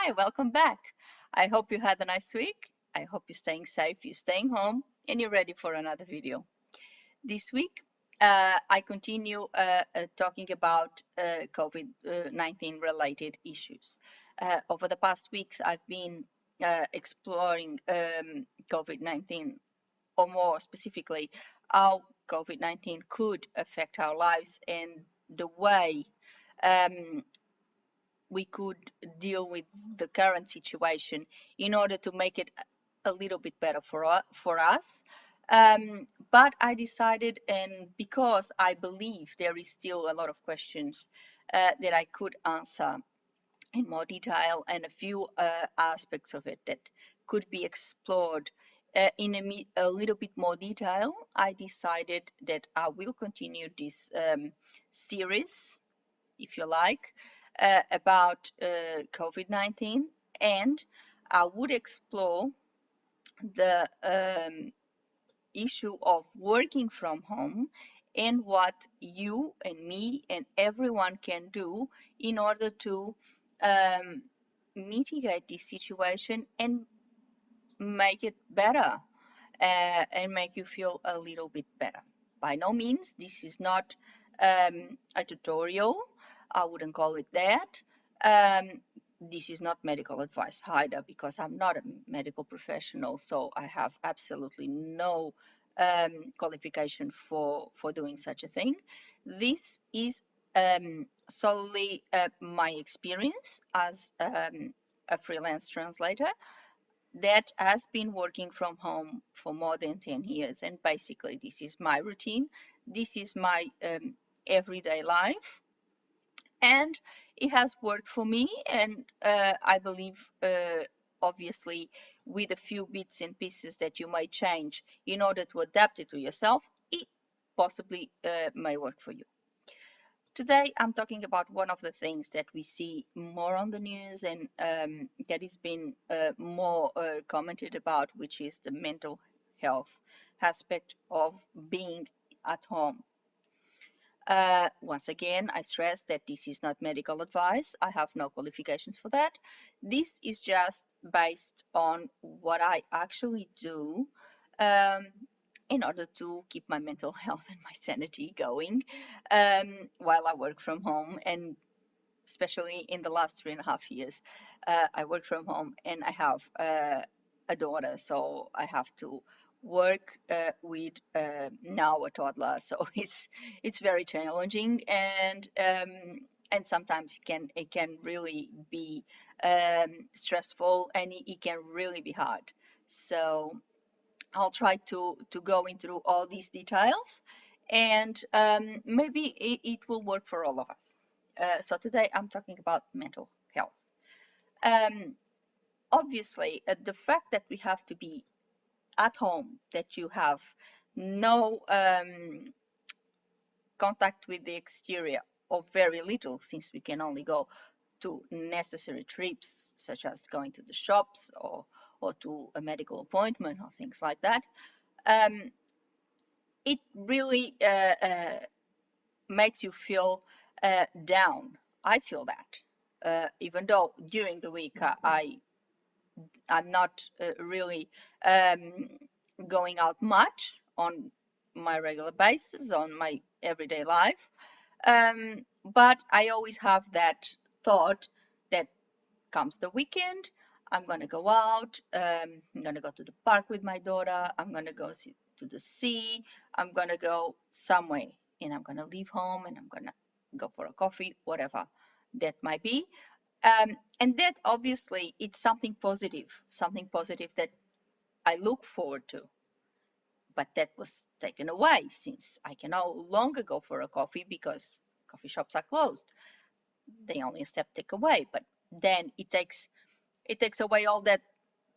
Hi, welcome back. I hope you had a nice week. I hope you're staying safe, you're staying home, and you're ready for another video. This week, I continue talking about COVID-19 related issues. Over the past weeks, I've been exploring COVID-19, or more specifically, how COVID-19 could affect our lives and the way um, we could deal with the current situation in order to make it a little bit better for us. But I decided, and because I believe there is still a lot of questions that I could answer in more detail, and a few aspects of it that could be explored in a little bit more detail, I decided that I will continue this series, if you like, about COVID-19, and I would explore the issue of working from home and what you and me and everyone can do in order to um, mitigate this situation and make it better, and make you feel a little bit better. By no means, this is not a tutorial. I wouldn't call it that. This is not medical advice either, because I'm not a medical professional, so I have absolutely no qualification for doing such a thing. This is solely my experience as a freelance translator that has been working from home for more than 10 years. And basically, this is my routine. This is my everyday life. And it has worked for me. And I believe, obviously, with a few bits and pieces that you might change in order to adapt it to yourself, it possibly may work for you. Today, I'm talking about one of the things that we see more on the news and that has been more commented about, which is the mental health aspect of being at home. Once again, I stress that this is not medical advice. I have no qualifications for that. This is just based on what I actually do um, in order to keep my mental health and my sanity going while I work from home. And especially in the last 3.5 years, I work from home and I have a daughter, so I have to work with now a toddler. So it's very challenging, and sometimes it can really be stressful, and it can really be hard. So I'll try to go into all these details, and maybe it will work for all of us. So today I'm talking about mental health. Um, Obviously, the fact that we have to be at home, that you have no contact with the exterior, or very little, since we can only go to necessary trips, such as going to the shops or to a medical appointment or things like that. Um, it really makes you feel down. I feel that, even though during the week I'm not really um, going out much on my regular basis, on my everyday life, but I always have that thought that comes the weekend, I'm going to go out, I'm going to go to the park with my daughter, I'm going to go to the sea, I'm going to go somewhere, and I'm going to leave home and I'm going to go for a coffee, whatever that might be. And that obviously it's something positive that I look forward to. But that was taken away since I can no longer go for a coffee because coffee shops are closed. They only accept takeaway, but then it takes away all that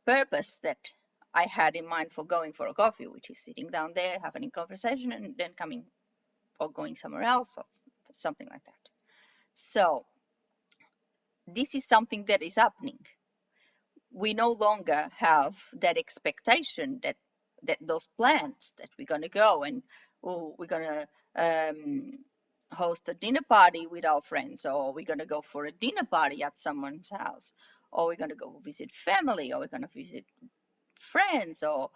purpose that I had in mind for going for a coffee, which is sitting down there, having a conversation, and then coming or going somewhere else or something like that. So this is something that is happening. We no longer have that expectation that those plans that we're going to go and we're going to host a dinner party with our friends, or we're going to go for a dinner party at someone's house, or we're going to go visit family, or we're going to visit friends, or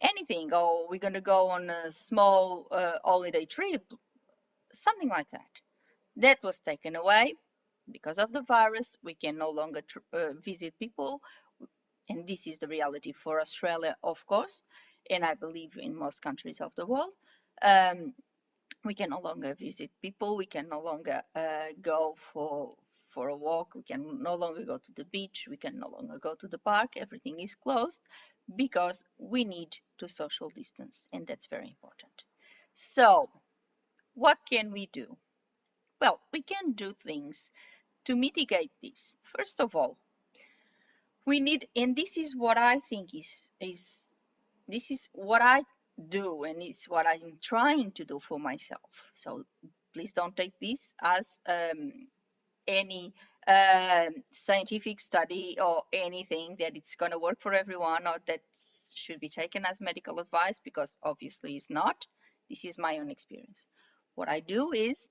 anything, or we're going to go on a small holiday trip, something like that. That was taken away because of the virus. We can no longer visit people, and this is the reality for Australia, of course, and I believe in most countries of the world. Um, we can no longer visit people. We can no longer go for a walk. We can no longer go to the beach. We can no longer go to the park. Everything is closed because we need to social distance, and that's very important. So, what can we do? Well, we can do things to mitigate this. First of all, we need, and this is what I think is this is what I do, and it's what I'm trying to do for myself. So please don't take this as any scientific study or anything that it's going to work for everyone, or that should be taken as medical advice, because obviously it's not. This is my own experience. What I do is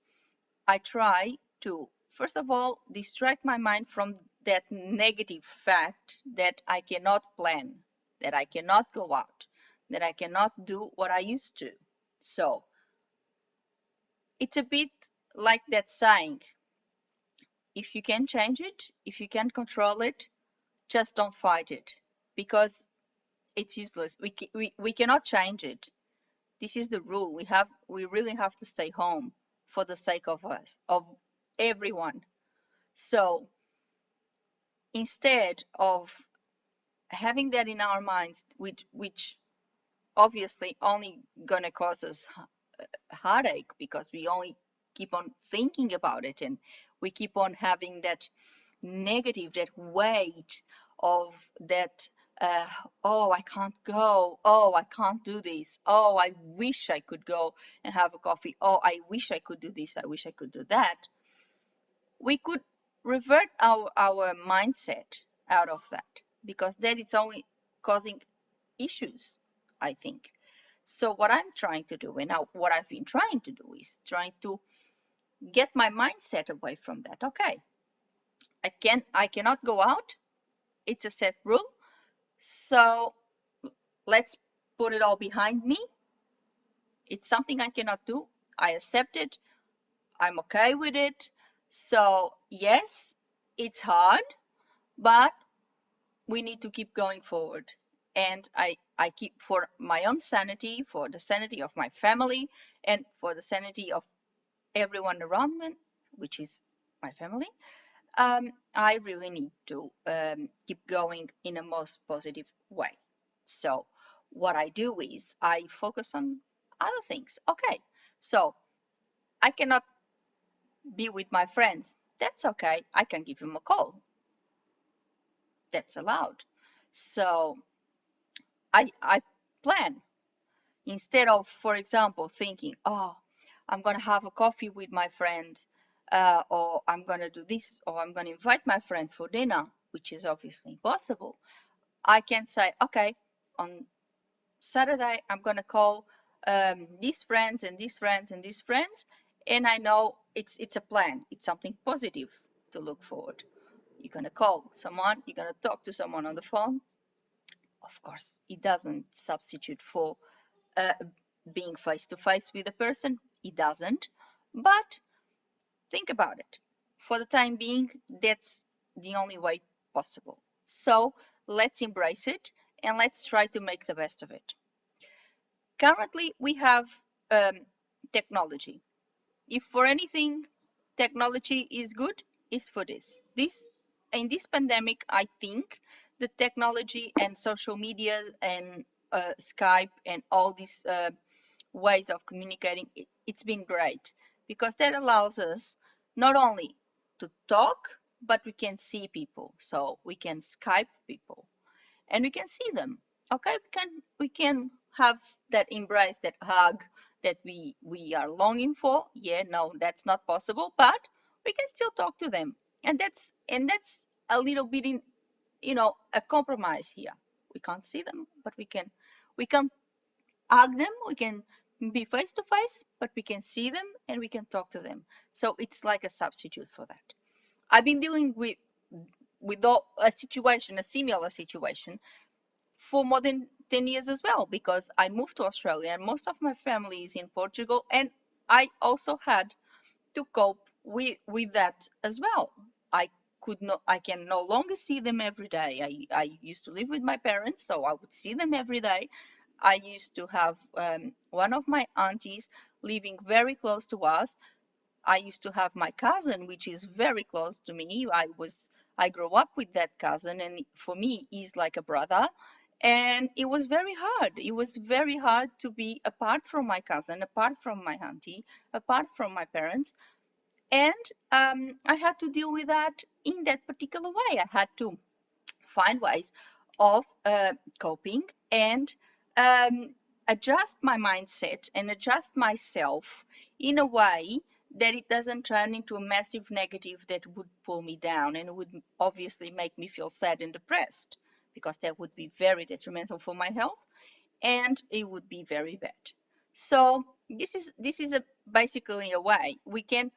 I try to, first of all, distract my mind from that negative fact that I cannot plan, that I cannot go out, that I cannot do what I used to. So it's a bit like that saying, if you can change it, if you can control it, just don't fight it, because it's useless. We cannot change it. This is the rule. We really have to stay home for the sake of us, of everyone. So instead of having that in our minds, which obviously only gonna cause us heartache, because we only keep on thinking about it, and we keep on having that negative, that weight of that, uh, oh, I can't go, oh, I can't do this, oh, I wish I could go and have a coffee, oh, I wish I could do this, I wish I could do that. We could revert our mindset out of that, because that it's only causing issues, I think. So what I'm trying to do, and now what I've been trying to do, is trying to get my mindset away from that. Okay, I cannot go out. It's a set rule. So let's put it all behind me. It's something I cannot do. I accept it. I'm okay with it. So yes, it's hard, but we need to keep going forward. And I keep, for my own sanity, for the sanity of my family, and for the sanity of everyone around me, which is my family, I really need to keep going in a most positive way. So what I do is I focus on other things. Okay, so I cannot be with my friends. That's okay. I can give them a call. That's allowed. So I plan, instead of, for example, thinking, oh, I'm going to have a coffee with my friend, or I'm going to do this, or I'm going to invite my friend for dinner, which is obviously impossible. I can say, okay, on Saturday, I'm going to call these friends and these friends and these friends, and I know it's a plan. It's something positive to look forward. You're going to call someone, you're going to talk to someone on the phone. Of course, it doesn't substitute for uh, being face to face with a person. It doesn't. But think about it. For the time being, that's the only way possible. So let's embrace it, and let's try to make the best of it. Currently, we have technology. If for anything technology is good, is for this. In this pandemic, I think the technology and social media and Skype and all these ways of communicating, it's been great, because that allows us not only to talk, but we can see people. So we can Skype people and we can see them. Okay, we can have that embrace, that hug that we are longing for. Yeah, no, that's not possible, but we can still talk to them, and that's a little bit in, a compromise here. We can't see them, but we can hug them, we can be face to face, but we can see them and we can talk to them. So it's like a substitute for that. I've been dealing with with a situation, a similar situation, for more than 10 years as well, because I moved to Australia and most of my family is in Portugal, and I also had to cope with that as well. I can no longer see them every day. I used to live with my parents, so I would see them every day. I used to have one of my aunties living very close to us. I used to have my cousin, which is very close to me. I grew up with that cousin, and for me, he's like a brother. And it was very hard. It was very hard to be apart from my cousin, apart from my auntie, apart from my parents. And I had to deal with that in that particular way. I had to find ways of coping and um, adjust my mindset and adjust myself in a way that it doesn't turn into a massive negative that would pull me down and would obviously make me feel sad and depressed, because that would be very detrimental for my health and it would be very bad. So this is basically a way we can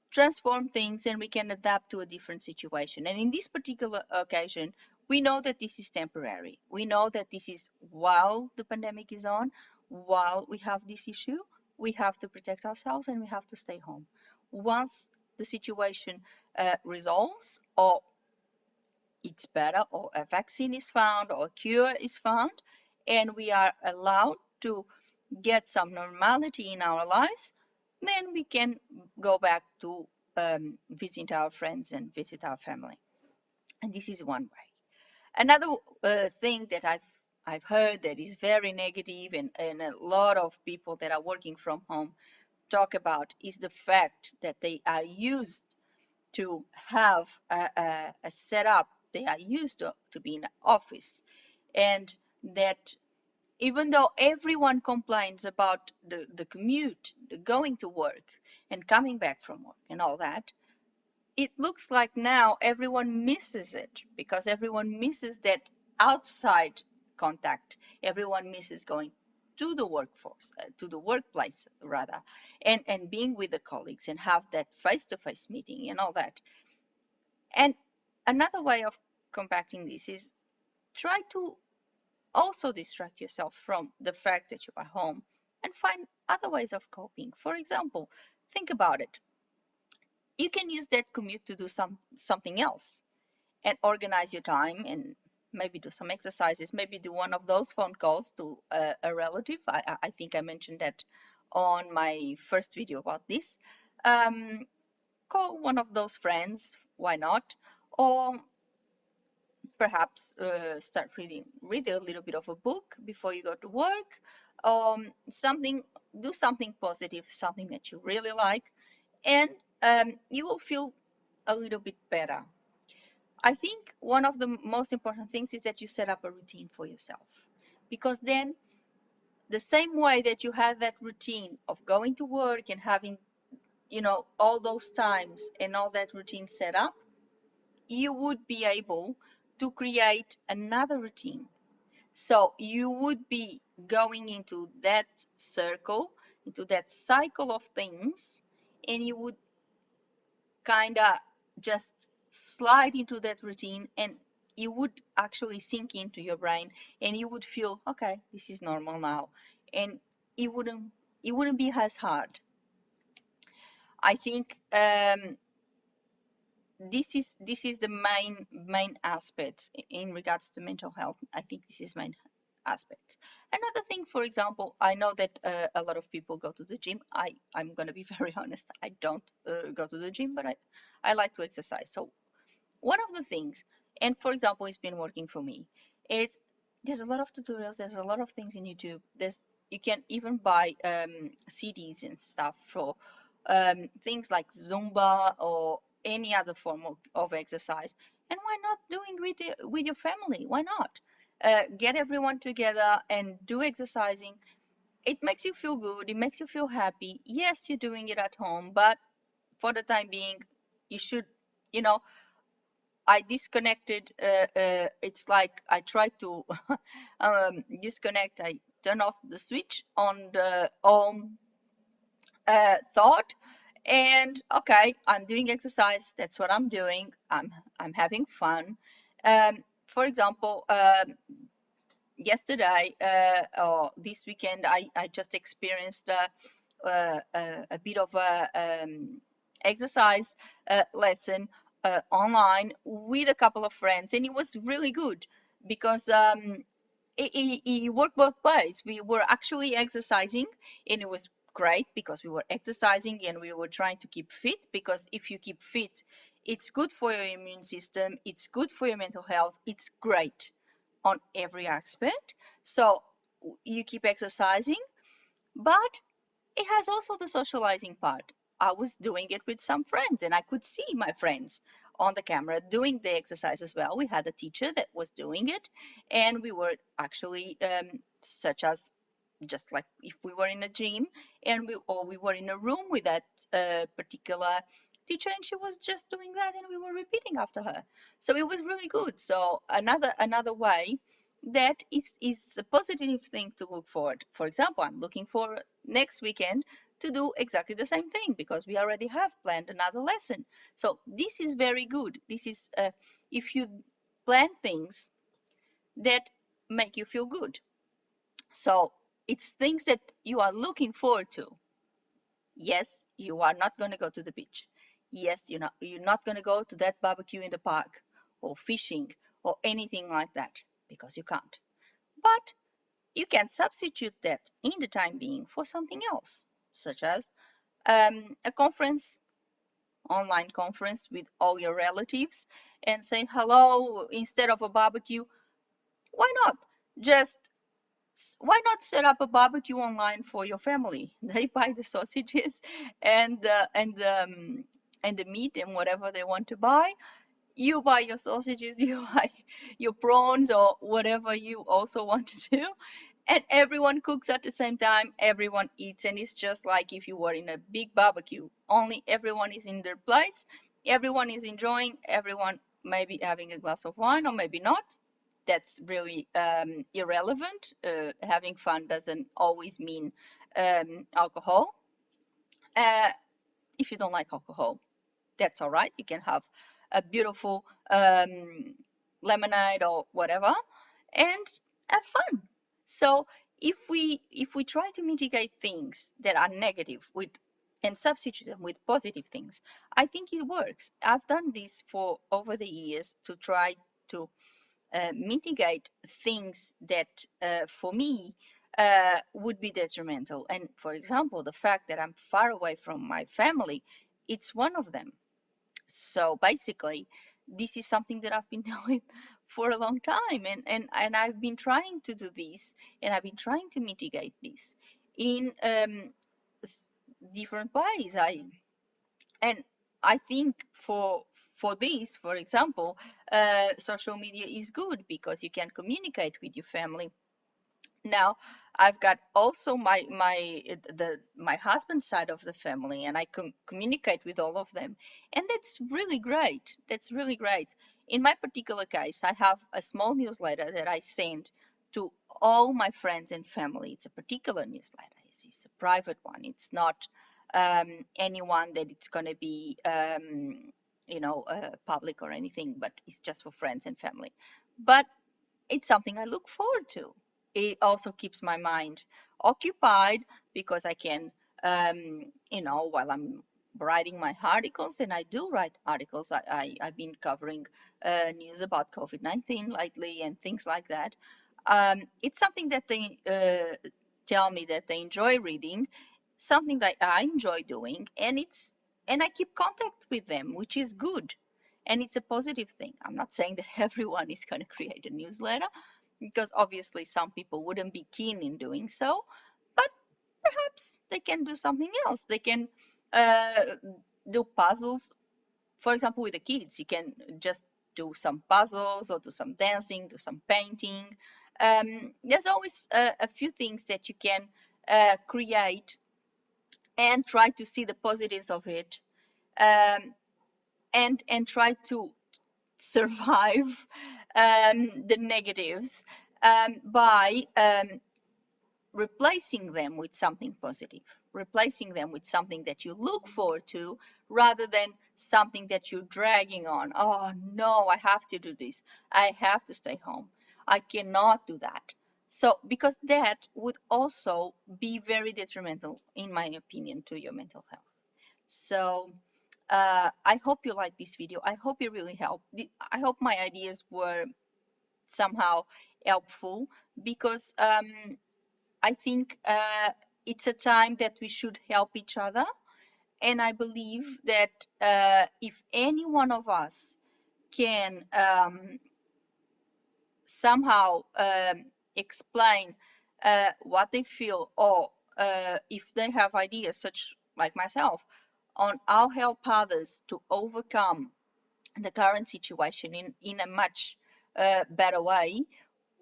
transform things and we can adapt to a different situation. And in this particular occasion, we know that this is temporary. We know that this is while the pandemic is on, while we have this issue, we have to protect ourselves and we have to stay home. Once the situation resolves, or it's better, or a vaccine is found, or a cure is found, and we are allowed to get some normality in our lives, then we can go back to visit our friends and visit our family. And this is one way. Another thing that I've heard that is very negative, and a lot of people that are working from home talk about, is the fact that they are used to have a setup. They are used to be in an office, and that even though everyone complains about the commute, the going to work and coming back from work and all that, it looks like now everyone misses it, because everyone misses that outside contact. Everyone misses going to the workforce, to the workplace rather, and being with the colleagues and have that face-to-face meeting and all that. And another way of compacting this is try to also distract yourself from the fact that you are home and find other ways of coping. For example, think about it. You can use that commute to do something else and organize your time and maybe do some exercises, maybe do one of those phone calls to a relative. I think I mentioned that on my first video about this. Call one of those friends, why not? Or perhaps start read a little bit of a book before you go to work. Something Do something positive, something that you really like, and you will feel a little bit better. I think one of the most important things is that you set up a routine for yourself, because then the same way that you had that routine of going to work and having, all those times and all that routine set up, you would be able to create another routine. So you would be going into that circle, into that cycle of things, and you would kind of just slide into that routine, and you would actually sink into your brain, and you would feel, okay, this is normal now, and it wouldn't be as hard. I think this is the main aspect in regards to mental health. I think this is main aspect. Another thing, for example, I know that a lot of people go to the gym. I'm going to be very honest, I don't go to the gym, but I like to exercise. So one of the things, and for example, it's been working for me, it's there's a lot of tutorials, there's a lot of things in YouTube. You can even buy CDs and stuff for things like Zumba or any other form of exercise. And why not doing with your family? Why not? Get everyone together and do exercising. It makes you feel good, it makes you feel happy. Yes, you're doing it at home, but for the time being, you should, you know, I disconnected. It's like I tried to disconnect. I turn off the switch on the home thought, And okay, I'm doing exercise. That's what I'm doing. I'm having fun. For example, yesterday or this weekend, I just experienced a bit of a exercise lesson online with a couple of friends, and it was really good because it worked both ways. We were actually exercising, and it was great because we were exercising and we were trying to keep fit. Because if you keep fit, it's good for your immune system, it's good for your mental health, it's great on every aspect. So you keep exercising, but it has also the socializing part. I was doing it with some friends, and I could see my friends on the camera doing the exercise as well. We had a teacher that was doing it, and we were actually, such as just like if we were in a gym and we were in a room with that particular teacher, and she was just doing that, and we were repeating after her. So it was really good. So another way that is a positive thing to look forward. For example, I'm looking for next weekend to do exactly the same thing because we already have planned another lesson. So this is very good. This is if you plan things that make you feel good. So it's things that you are looking forward to. Yes, you are not going to go to the beach. Yes, you're not going to go to that barbecue in the park or fishing or anything like that because you can't. But you can substitute that in the time being for something else, such as a conference, online conference with all your relatives, and say hello instead of a barbecue. Why not? Just why not set up a barbecue online for your family? They buy the sausages and and the meat and whatever they want to buy. You buy your sausages, you buy your prawns or whatever you also want to do, and everyone cooks at the same time, everyone eats, and it's just like if you were in a big barbecue, only everyone is in their place, everyone is enjoying, everyone maybe having a glass of wine or maybe not. That's really irrelevant. Having fun doesn't always mean alcohol. uh, if you don't like alcohol, that's all right. You can have a beautiful lemonade or whatever and have fun. So if we try to mitigate things that are negative with and substitute them with positive things, I think it works. I've done this for over the years to try to mitigate things that for me would be detrimental. And for example, the fact that I'm far away from my family, it's one of them. So basically, this is something that I've been doing for a long time, and I've been trying to do this, and I've been trying to mitigate this in different ways. I think for this, for example, social media is good because you can communicate with your family. Now, I've got also my husband's side of the family, and I communicate with all of them, and that's really great. That's really great. In my particular case, I have a small newsletter that I send to all my friends and family. It's a particular newsletter. It's a private one. It's not anyone that it's going to be public or anything, but it's just for friends and family. But it's something I look forward to. It also keeps my mind occupied because I can, while I'm writing my articles, and I do write articles. I've been covering news about COVID-19 lately and things like that. It's something that they tell me that they enjoy reading, something that I enjoy doing, and I keep contact with them, which is good. And it's a positive thing. I'm not saying that everyone is going to create a newsletter because obviously some people wouldn't be keen in doing so, but perhaps they can do something else. They can uh, do puzzles. For example, with the kids, you can just do some puzzles or do some dancing, do some painting. There's always a few things that you can create and try to see the positives of it, um, and try to survive the negatives by replacing them with something positive, replacing them with something that you look forward to rather than something that you're dragging on. Oh no, I have to do this. I have to stay home. I cannot do that. So, because that would also be very detrimental, in my opinion, to your mental health. So, I hope you like this video. I hope it really helped. I hope my ideas were somehow helpful because I think it's a time that we should help each other. And I believe that if any one of us can somehow explain what they feel, or if they have ideas, such like myself, on how help others to overcome the current situation in a much better way,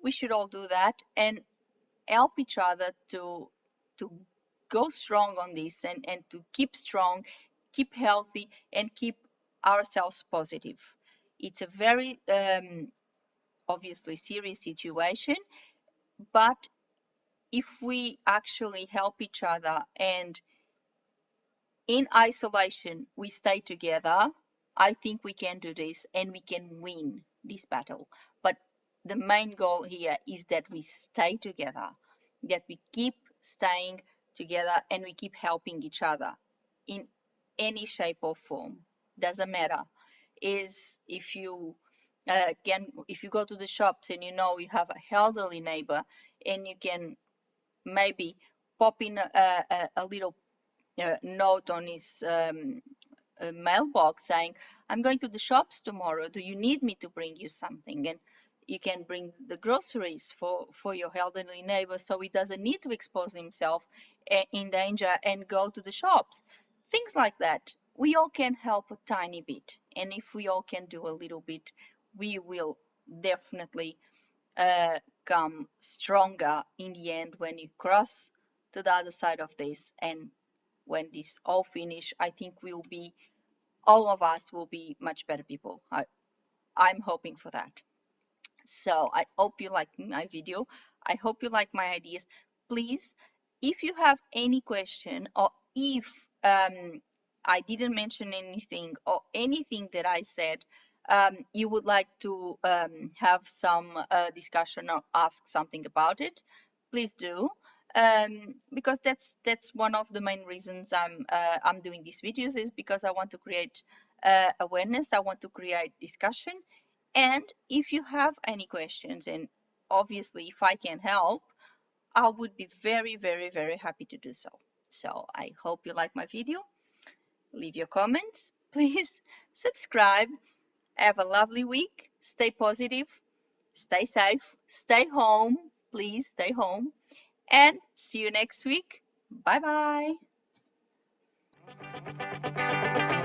we should all do that and help each other to go strong on this, and to keep strong, keep healthy, and keep ourselves positive. It's a very obviously serious situation, but if we actually help each other and in isolation we stay together, I think we can do this and we can win this battle. But the main goal here is that we stay together, that we keep staying together, and we keep helping each other in any shape or form. Doesn't matter. Is if you if you go to the shops and you know you have a elderly neighbor, and you can maybe pop in a little note on his mailbox saying, I'm going to the shops tomorrow. Do you need me to bring you something? And you can bring the groceries for your elderly neighbor, so he doesn't need to expose himself in danger and go to the shops. Things like that. We all can help a tiny bit. And if we all can do a little bit, we will definitely come stronger in the end when you cross to the other side of this. And when this all finish, I think we'll be, all of us will be much better people. I'm hoping for that. So I hope you like my video. I hope you like my ideas. Please, if you have any question, or if I didn't mention anything, or anything that I said, you would like to have some discussion or ask something about it, please do. Because that's one of the main reasons I'm doing these videos, is because I want to create awareness. I want to create discussion. And if you have any questions, and obviously if I can help, I would be very, very, very happy to do so. So I hope you like my video. Leave your comments. Please subscribe. Have a lovely week. Stay positive. Stay safe. Stay home. Please stay home. And see you next week. Bye bye.